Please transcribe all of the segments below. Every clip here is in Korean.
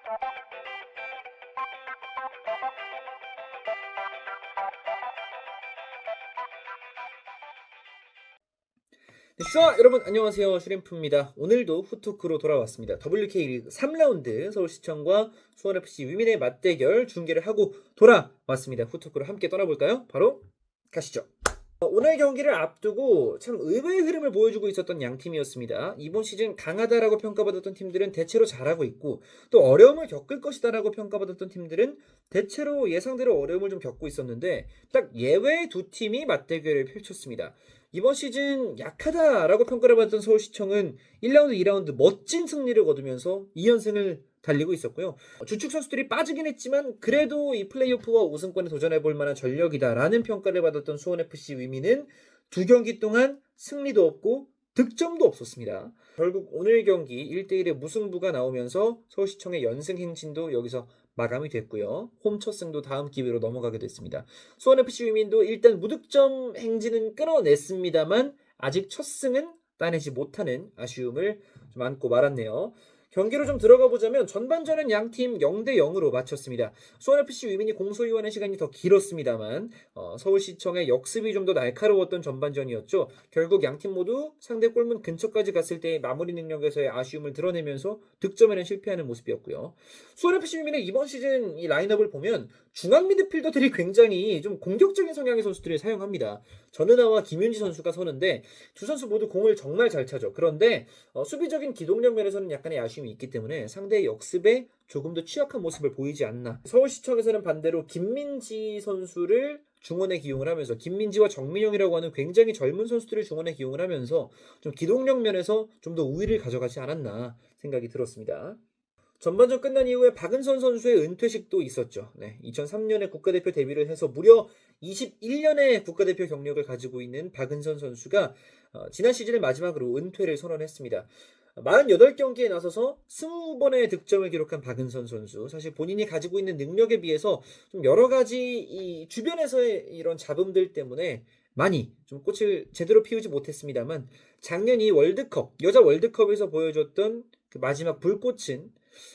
네, 슈아 여러분 안녕하세요. 슈림프입니다. 오늘도 후토크로 돌아왔습니다. WK 리그 3라운드 서울시청과 수원FC 위민의 맞대결 중계를 하고 돌아왔습니다. 후토크로 함께 떠나볼까요? 바로 가시죠. 오늘 경기를 앞두고 참 의외의 흐름을 보여주고 있었던 양 팀이었습니다. 이번 시즌 강하다라고 평가받았던 팀들은 대체로 잘하고 있고, 또 어려움을 겪을 것이다라고 평가받았던 팀들은 대체로 예상대로 어려움을 좀 겪고 있었는데, 딱 예외의 두 팀이 맞대결을 펼쳤습니다. 이번 시즌 약하다라고 평가를 받았던 서울시청은 1라운드, 2라운드 멋진 승리를 거두면서 2연승을 달리고 있었고요. 주축 선수들이 빠지긴 했지만 그래도 이 플레이오프와 우승권에 도전해볼 만한 전력이다라는 평가를 받았던 수원FC 위민은 두 경기 동안 승리도 없고 득점도 없었습니다. 결국 오늘 경기 1대1의 무승부가 나오면서 서울시청의 연승 행진도 여기서 마감이 됐고요. 홈 첫 승도 다음 기회로 넘어가게 됐습니다. 수원FC 위민도 일단 무득점 행진은 끊어냈습니다만 아직 첫 승은 따내지 못하는 아쉬움을 좀 안고 말았네요. 경기로 좀 들어가 보자면 전반전은 양팀 0대0으로 마쳤습니다. 수원FC 위민이 공소유한의 시간이 더 길었습니다만 서울시청의 역습이 좀 더 날카로웠던 전반전이었죠. 결국 양팀 모두 상대 골문 근처까지 갔을 때 마무리 능력에서의 아쉬움을 드러내면서 득점에는 실패하는 모습이었고요. 수원FC 위민의 이번 시즌 이 라인업을 보면 중앙 미드필더들이 굉장히 좀 공격적인 성향의 선수들을 사용합니다. 전은하와 김윤지 선수가 서는데 두 선수 모두 공을 정말 잘 차죠. 그런데 수비적인 기동력 면에서는 약간의 아쉬움이 있기 때문에 상대의 역습에 조금 더 취약한 모습을 보이지 않나. 서울시청에서는 반대로 김민지 선수를 중원에 기용을 하면서, 김민지와 정민영이라고 하는 굉장히 젊은 선수들을 중원에 기용을 하면서 좀 기동력 면에서 좀 더 우위를 가져가지 않았나 생각이 들었습니다. 전반전 끝난 이후에 박은선 선수의 은퇴식도 있었죠. 2003년에 국가대표 데뷔를 해서 무려 21년의 국가대표 경력을 가지고 있는 박은선 선수가 지난 시즌을 마지막으로 은퇴를 선언했습니다. 48경기에 나서서 20번의 득점을 기록한 박은선 선수. 사실 본인이 가지고 있는 능력에 비해서 좀 여러 가지 이 주변에서의 이런 잡음들 때문에 많이 좀 꽃을 제대로 피우지 못했습니다만, 작년 이 월드컵, 여자 월드컵에서 보여줬던 그 마지막 불꽃은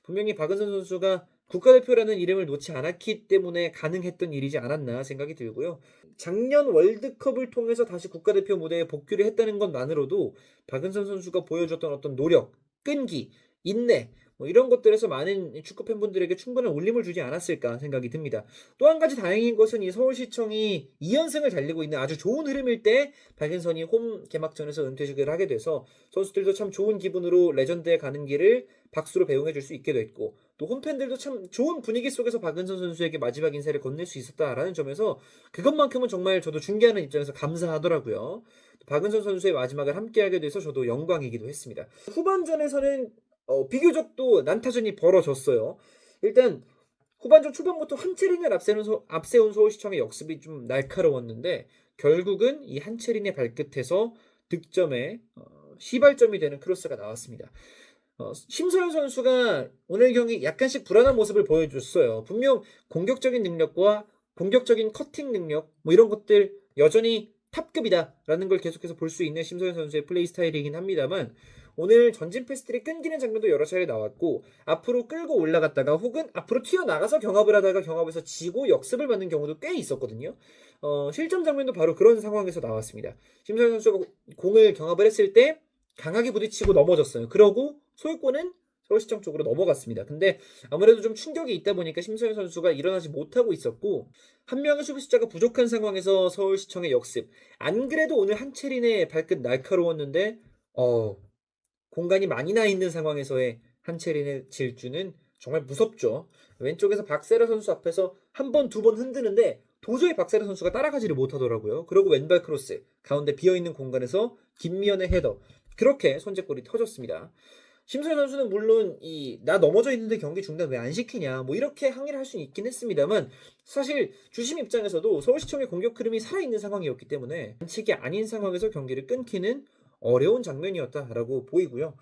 분명히 박은선 선수가 국가대표라는 이름을 놓지 않았기 때문에 가능했던 일이지 않았나 생각이 들고요. 작년 월드컵을 통해서 다시 국가대표 무대에 복귀를 했다는 것만으로도 박은선 선수가 보여줬던 어떤 노력, 끈기, 인내, 이런 것들에서 많은 축구 팬분들에게 충분한 울림을 주지 않았을까 생각이 듭니다. 또 한 가지 다행인 것은 이 서울시청이 2연승을 달리고 있는 아주 좋은 흐름일 때 박은선이 홈 개막전에서 은퇴식을 하게 돼서 선수들도 참 좋은 기분으로 레전드에 가는 길을 박수로 배웅해 줄 수 있게 됐고, 또 홈팬들도 참 좋은 분위기 속에서 박은선 선수에게 마지막 인사를 건넬 수 있었다라는 점에서 그것만큼은 정말 저도 중계하는 입장에서 감사하더라고요. 박은선 선수의 마지막을 함께하게 돼서 저도 영광이기도 했습니다. 후반전에서는 비교적 또 난타전이 벌어졌어요. 일단 후반전 초반부터 한채린을 앞세운 서울시청의 역습이 좀 날카로웠는데, 결국은 이 한채린의 발끝에서 득점에 시발점이 되는 크로스가 나왔습니다. 심서현 선수가 오늘 경기 약간씩 불안한 모습을 보여줬어요. 분명 공격적인 능력과 공격적인 커팅 능력 이런 것들 여전히 탑급이다라는 걸 계속해서 볼 수 있는 심서현 선수의 플레이 스타일이긴 합니다만, 오늘 전진 패스들이 끊기는 장면도 여러 차례 나왔고, 앞으로 끌고 올라갔다가 혹은 앞으로 튀어나가서 경합을 하다가 경합에서 지고 역습을 받는 경우도 꽤 있었거든요. 실점 장면도 바로 그런 상황에서 나왔습니다. 심서현 선수가 공을 경합을 했을 때 강하게 부딪히고 넘어졌어요. 그러고 소유권은 서울시청 쪽으로 넘어갔습니다. 근데 아무래도 좀 충격이 있다 보니까 심서현 선수가 일어나지 못하고 있었고, 한 명의 수비수자가 부족한 상황에서 서울시청의 역습. 안 그래도 오늘 한채린의 발끝 날카로웠는데 공간이 많이 나 있는 상황에서의 한채린의 질주는 정말 무섭죠. 왼쪽에서 박세라 선수 앞에서 한 번, 두 번 흔드는데 도저히 박세라 선수가 따라가지를 못하더라고요. 그리고 왼발 크로스, 가운데 비어있는 공간에서 김미연의 헤더. 그렇게 선제골이 터졌습니다. 심서현 선수는 물론 나 넘어져 있는데 경기 중단 왜 안 시키냐 이렇게 항의를 할 수는 있긴 했습니다만, 사실 주심 입장에서도 서울시청의 공격 흐름이 살아있는 상황이었기 때문에 반칙이 아닌 상황에서 경기를 끊기는 어려운 장면이었다라고 보이고요.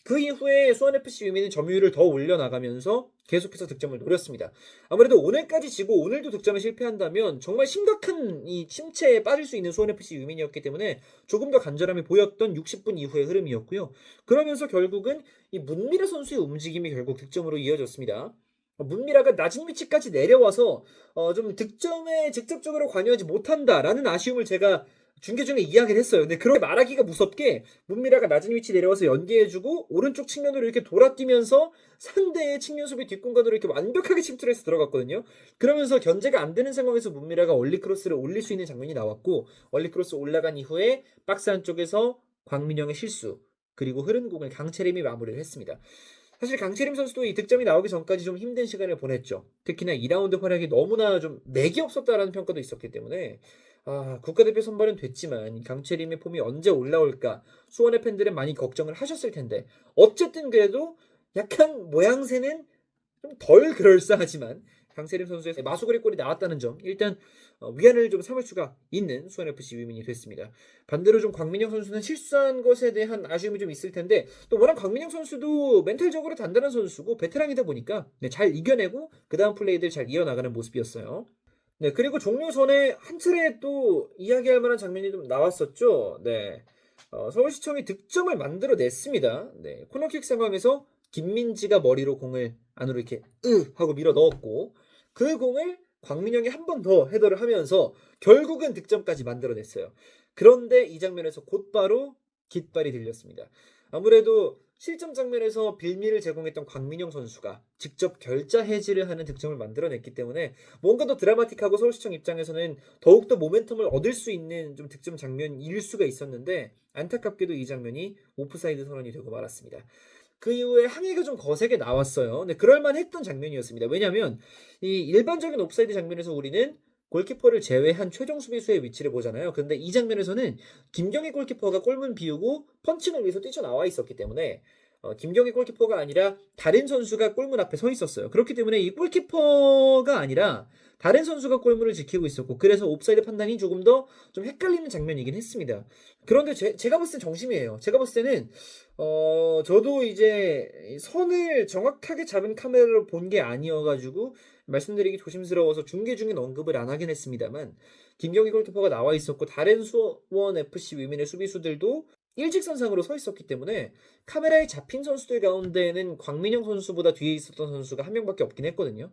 그 이후에 수원FC 위민은 점유율을 더 올려나가면서 계속해서 득점을 노렸습니다. 아무래도 오늘까지 지고 오늘도 득점에 실패한다면 정말 심각한 이 침체에 빠질 수 있는 수원FC 위민이었기 때문에 조금 더 간절함이 보였던 60분 이후의 흐름이었고요. 그러면서 결국은 이 문미라 선수의 움직임이 결국 득점으로 이어졌습니다. 문미라가 낮은 위치까지 내려와서 좀 득점에 직접적으로 관여하지 못한다라는 아쉬움을 제가 중계 중에 이야기를 했어요. 근데 그렇게 말하기가 무섭게 문미라가 낮은 위치 내려와서 연계해주고 오른쪽 측면으로 이렇게 돌아뛰면서 상대의 측면 수비 뒷공간으로 이렇게 완벽하게 침투해서 들어갔거든요. 그러면서 견제가 안 되는 상황에서 문미라가 원리 크로스를 올릴 수 있는 장면이 나왔고, 원리 크로스 올라간 이후에 박스 안쪽에서 광민영의 실수 그리고 흐른 공을 강채림이 마무리를 했습니다. 사실 강채림 선수도 이 득점이 나오기 전까지 좀 힘든 시간을 보냈죠. 특히나 2라운드 활약이 너무나 좀 맥이 없었다라는 평가도 있었기 때문에 국가대표 선발은 됐지만 강채림의 폼이 언제 올라올까 수원의 팬들은 많이 걱정을 하셨을 텐데, 어쨌든 그래도 약간 모양새는 좀 덜 그럴싸하지만 강채림 선수의 마수거리 골이 나왔다는 점, 일단 위안을 좀 삼을 수가 있는 수원FC 위민이 됐습니다. 반대로 좀 광민영 선수는 실수한 것에 대한 아쉬움이 좀 있을 텐데, 또 워낙 광민영 선수도 멘탈적으로 단단한 선수고 베테랑이다 보니까 잘 이겨내고 그 다음 플레이들 잘 이어나가는 모습이었어요. 네, 그리고 종료 전에 한 차례 또 이야기할 만한 장면이 좀 나왔었죠. 네, 서울시청이 득점을 만들어냈습니다. 네, 코너킥 상황에서 김민지가 머리로 공을 안으로 이렇게 하고 밀어 넣었고, 그 공을 광민영이 한 번 더 헤더를 하면서 결국은 득점까지 만들어냈어요. 그런데 이 장면에서 곧바로 깃발이 들렸습니다. 아무래도 실점 장면에서 빌미를 제공했던 광민영 선수가 직접 결자 해지를 하는 득점을 만들어냈기 때문에 뭔가 더 드라마틱하고 서울시청 입장에서는 더욱더 모멘텀을 얻을 수 있는 좀 득점 장면일 수가 있었는데, 안타깝게도 이 장면이 오프사이드 선언이 되고 말았습니다. 그 이후에 항의가 좀 거세게 나왔어요. 근데 그럴만했던 장면이었습니다. 왜냐하면 이 일반적인 옵사이드 장면에서 우리는 골키퍼를 제외한 최종 수비수의 위치를 보잖아요. 그런데 이 장면에서는 김경희 골키퍼가 골문 비우고 펀칭을 위해서 뛰쳐나와 있었기 때문에 김경희 골키퍼가 아니라 다른 선수가 골문 앞에 서 있었어요. 그렇기 때문에 이 골키퍼가 아니라 다른 선수가 골문을 지키고 있었고, 그래서 옵사이드 판단이 조금 더 좀 헷갈리는 장면이긴 했습니다. 그런데 제가 봤을 땐 정심이에요. 제가 봤을 때는 저도 이제 선을 정확하게 잡은 카메라로 본 게 아니어가지고 말씀드리기 조심스러워서 중계 중엔 언급을 안 하긴 했습니다만, 김경희 골키퍼가 나와 있었고 다른 수원 FC 위민의 수비수들도 일직선상으로 서 있었기 때문에 카메라에 잡힌 선수들 가운데는 광민영 선수보다 뒤에 있었던 선수가 한 명밖에 없긴 했거든요.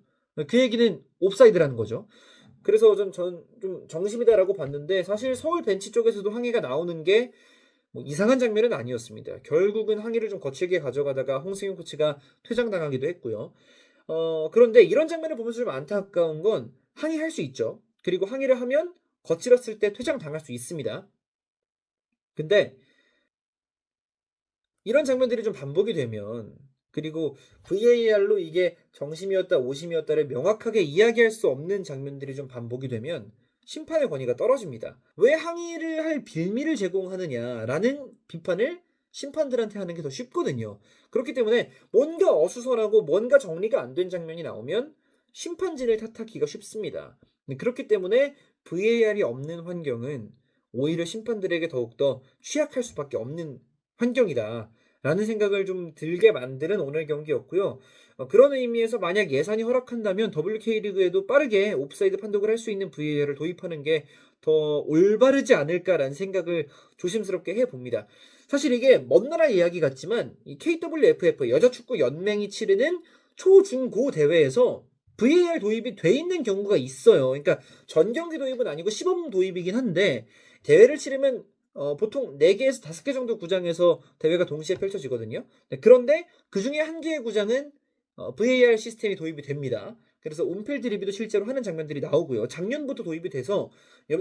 그 얘기는 옵사이드라는 거죠. 그래서 전 좀 정심이다라고 봤는데, 사실 서울 벤치 쪽에서도 항의가 나오는 게 뭐 이상한 장면은 아니었습니다. 결국은 항의를 좀 거칠게 가져가다가 홍승용 코치가 퇴장당하기도 했고요. 그런데 이런 장면을 보면서 좀 안타까운 건, 항의할 수 있죠. 그리고 항의를 하면 거칠었을 때 퇴장당할 수 있습니다. 근데 이런 장면들이 좀 반복이 되면, 그리고 VAR로 이게 정심이었다 오심이었다를 명확하게 이야기할 수 없는 장면들이 좀 반복이 되면 심판의 권위가 떨어집니다. 왜 항의를 할 빌미를 제공하느냐라는 비판을 심판들한테 하는 게 더 쉽거든요. 그렇기 때문에 뭔가 어수선하고 뭔가 정리가 안 된 장면이 나오면 심판진을 탓하기가 쉽습니다. 그렇기 때문에 VAR이 없는 환경은 오히려 심판들에게 더욱더 취약할 수밖에 없는 환경이다 라는 생각을 좀 들게 만드는 오늘 경기였고요. 그런 의미에서 만약 예산이 허락한다면 WK리그에도 빠르게 옵사이드 판독을 할 수 있는 VAR을 도입하는 게 더 올바르지 않을까라는 생각을 조심스럽게 해봅니다. 사실 이게 먼 나라 이야기 같지만 이 KWFF 여자축구 연맹이 치르는 초중고 대회에서 VAR 도입이 돼 있는 경우가 있어요. 그러니까 전 경기 도입은 아니고 시범 도입이긴 한데, 대회를 치르면 보통 4개에서 5개 정도 구장에서 대회가 동시에 펼쳐지거든요. 네, 그런데 그 중에 한 개의 구장은 VAR 시스템이 도입이 됩니다. 그래서 온필드 리뷰도 실제로 하는 장면들이 나오고요. 작년부터 도입이 돼서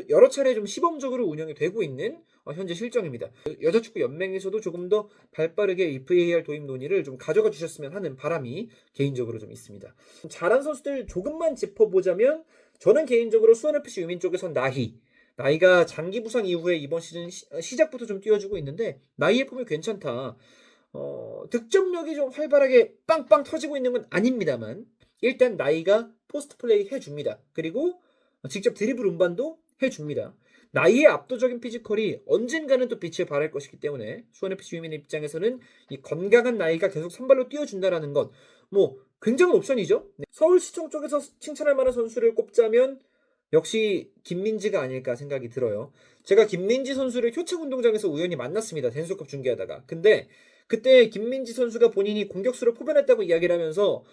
여러 차례 좀 시범적으로 운영이 되고 있는 현재 실정입니다. 여자축구 연맹에서도 조금 더 발빠르게 이 VAR 도입 논의를 좀 가져가 주셨으면 하는 바람이 개인적으로 좀 있습니다. 잘한 선수들 조금만 짚어보자면, 저는 개인적으로 수원FC 유민 쪽에선 나이가 장기 부상 이후에 이번 시즌 시작부터 좀 뛰어주고 있는데 나이의 폼이 괜찮다. 득점력이 좀 활발하게 빵빵 터지고 있는 건 아닙니다만 일단 나이가 포스트 플레이 해줍니다. 그리고 직접 드리블 운반도 해줍니다. 나이의 압도적인 피지컬이 언젠가는 또 빛을 발할 것이기 때문에 수원FC 위민의 입장에서는 이 건강한 나이가 계속 선발로 뛰어준다라는 것, 뭐 굉장한 옵션이죠. 네. 서울시청 쪽에서 칭찬할 만한 선수를 꼽자면 역시 김민지가 아닐까 생각이 들어요. 제가 김민지 선수를 효창운동장에서 우연히 만났습니다. 댄스컵 중계하다가. 근데 그때 김민지 선수가 본인이 공격수로 포변했다고 이야기를 하면서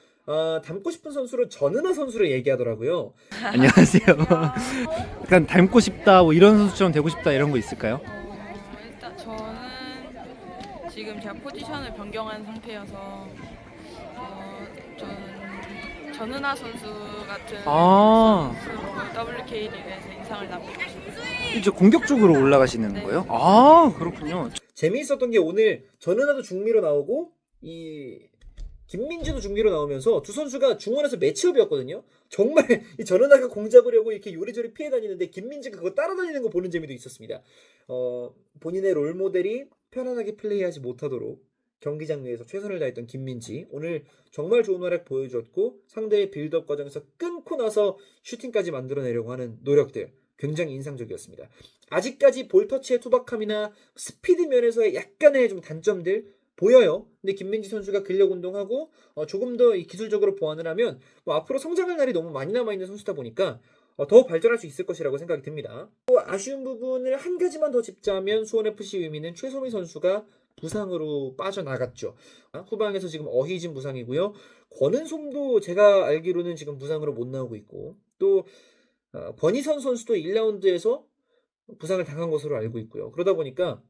닮고 싶은 선수로 전은하 선수를 얘기하더라고요. 안녕하세요. 약간 닮고 싶다, 뭐 이런 선수처럼 되고 싶다 이런 거 있을까요? 일단 저는 지금 제가 포지션을 변경한 상태여서 저는 전은하 선수 같은 아. 선수로 WK 리그에서 인상을 남기고 싶어요. 이제 공격적으로 올라가시는 네. 거예요? 아, 그렇군요. 재미있었던 게 오늘 전은하도 중미로 나오고 이 김민지도 중미로 나오면서 두 선수가 중원에서 매치업이었거든요. 정말 이 전은하가 공 잡으려고 이렇게 요리조리 피해 다니는데 김민지가 그거 따라다니는 거 보는 재미도 있었습니다. 본인의 롤 모델이 편안하게 플레이하지 못하도록 경기장 내에서 최선을 다했던 김민지, 오늘 정말 좋은 활약 보여줬고 상대의 빌드업 과정에서 끊고 나서 슈팅까지 만들어내려고 하는 노력들 굉장히 인상적이었습니다. 아직까지 볼터치의 투박함이나 스피드 면에서의 약간의 좀 단점들 보여요. 근데 김민지 선수가 근력 운동하고 조금 더 이 기술적으로 보완을 하면 뭐 앞으로 성장할 날이 너무 많이 남아있는 선수다 보니까 더 발전할 수 있을 것이라고 생각이 듭니다. 또 아쉬운 부분을 한 가지만 더 짚자면 수원FC 위민은 최소미 선수가 부상으로 빠져나갔죠. 후방에서 지금 어희진 부상이고요. 권은솜도 제가 알기로는 지금 부상으로 못 나오고 있고, 또 권희선 선수도 1라운드에서 부상을 당한 것으로 알고 있고요. 그러다 보니까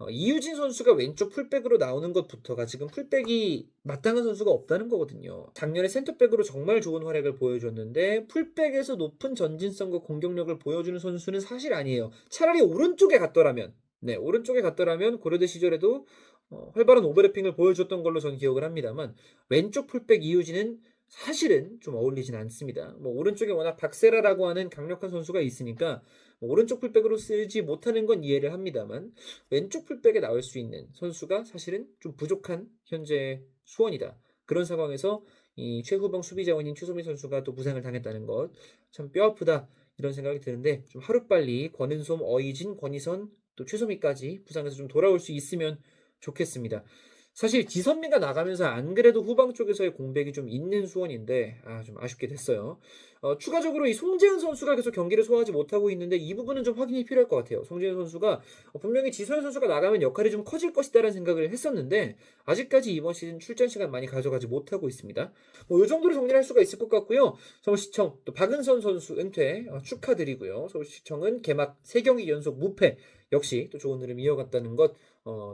이유진 선수가 왼쪽 풀백으로 나오는 것부터가 지금 풀백이 마땅한 선수가 없다는 거거든요. 작년에 센터백으로 정말 좋은 활약을 보여줬는데 풀백에서 높은 전진성과 공격력을 보여주는 선수는 사실 아니에요. 차라리 오른쪽에 갔더라면, 네, 오른쪽에 갔더라면 고려대 시절에도 활발한 오버래핑을 보여줬던 걸로 전 기억을 합니다만 왼쪽 풀백 이유진은 사실은 좀 어울리진 않습니다. 뭐 오른쪽에 워낙 박세라라고 하는 강력한 선수가 있으니까 뭐 오른쪽 풀백으로 쓰지 못하는 건 이해를 합니다만 왼쪽 풀백에 나올 수 있는 선수가 사실은 좀 부족한 현재 수원이다. 그런 상황에서 이 최후방 수비 자원인 최소미 선수가 또 부상을 당했다는 것 참 뼈아프다 이런 생각이 드는데 좀 하루빨리 권은솜, 어이진, 권희선 또 최소미까지 부상에서 좀 돌아올 수 있으면 좋겠습니다. 사실 지선미가 나가면서 안 그래도 후방 쪽에서의 공백이 좀 있는 수원인데 좀 아쉽게 됐어요. 추가적으로 이 송재현 선수가 계속 경기를 소화하지 못하고 있는데 이 부분은 좀 확인이 필요할 것 같아요. 송재현 선수가 분명히 지소연 선수가 나가면 역할이 좀 커질 것이다라는 생각을 했었는데 아직까지 이번 시즌 출전 시간 많이 가져가지 못하고 있습니다. 뭐 이 정도로 정리할 수가 있을 것 같고요. 서울시청 또 박은선 선수 은퇴 축하드리고요. 서울시청은 개막 3경기 연속 무패 역시 또 좋은 흐름 이어갔다는 것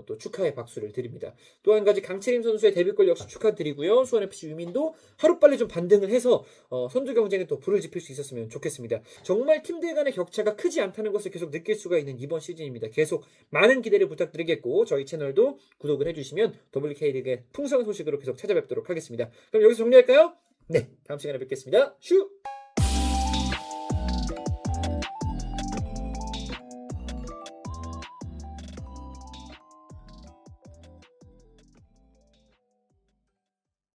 또 축하의 박수를 드립니다. 또 한 가지 강채림 선수의 데뷔골 역시 축하드리고요. 수원FC 위민도 하루빨리 좀 반등을 해서 선두 경쟁에 또 불을 지필 수 있었으면 좋겠습니다. 정말 팀들 간의 격차가 크지 않다는 것을 계속 느낄 수가 있는 이번 시즌입니다. 계속 많은 기대를 부탁드리겠고 저희 채널도 구독을 해주시면 WK리그의 풍성한 소식으로 계속 찾아뵙도록 하겠습니다. 그럼 여기서 정리할까요? 네, 다음 시간에 뵙겠습니다. 슈!